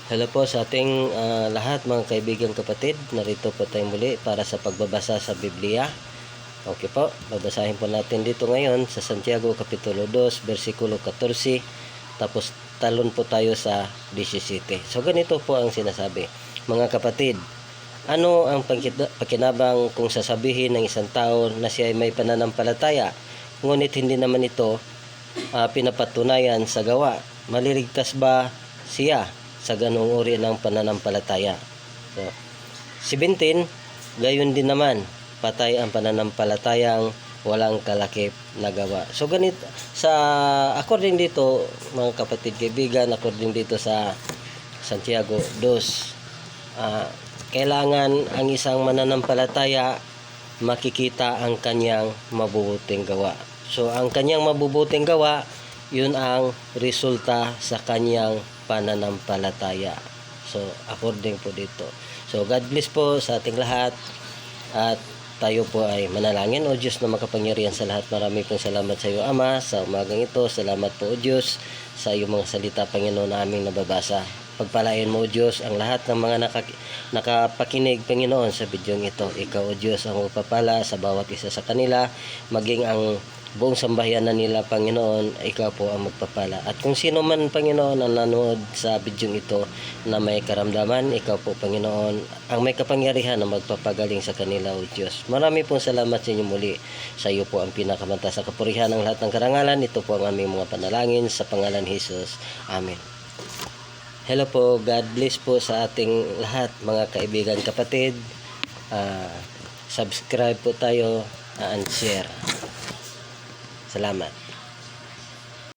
Hello po sa ating lahat mga kaibigan kapatid. Narito po tayo muli para sa pagbabasa sa Biblia. Okay po, babasahin po natin dito ngayon sa Santiago Kapitulo 2, versikulo 14. Tapos talon po tayo sa 17. So ganito po ang sinasabi. Mga kapatid, ano ang pakinabang kung sasabihin ng isang tao na siya ay may pananampalataya, ngunit hindi naman ito pinapatunayan sa gawa? Maliligtas ba siya sa ganung uri ng pananampalataya? So, 17, gayon din naman, patay ang pananampalatayang walang kalakip na gawa. So ganito, according dito, mga kapatid kaibigan, according dito sa Santiago 2, kailangan ang isang mananampalataya makikita ang kanyang mabubuting gawa. So ang kanyang mabubuting gawa, yun ang resulta sa kanyang pananampalataya. So according po dito. So God bless po sa ating lahat at tayo po ay manalangin. O Diyos na makapangyarihan sa lahat, marami pong salamat sa iyo Ama sa umagang ito. Salamat po o Diyos sa iyong mga salita Panginoon na aming nababasa. Pagpalain mo o Diyos ang lahat ng mga nakapakinig Panginoon sa bidyong ito. Ikaw o Diyos ang magpapala sa bawat isa sa kanila, maging ang buong sambahayanan nila Panginoon, ikaw po ang magpapala. At kung sino man Panginoon ang nanood sa bidyong ito na may karamdaman, ikaw po Panginoon ang may kapangyarihan na magpapagaling sa kanila o Diyos. Marami pong salamat sa inyo muli. Sa iyo po ang pinakamanta sa kapurihan ng lahat ng karangalan. Ito po ang aming mga panalangin sa pangalan ni Jesus. Amen. Hello po, God bless po sa ating lahat mga kaibigan kapatid. Subscribe po tayo and share. Salamat.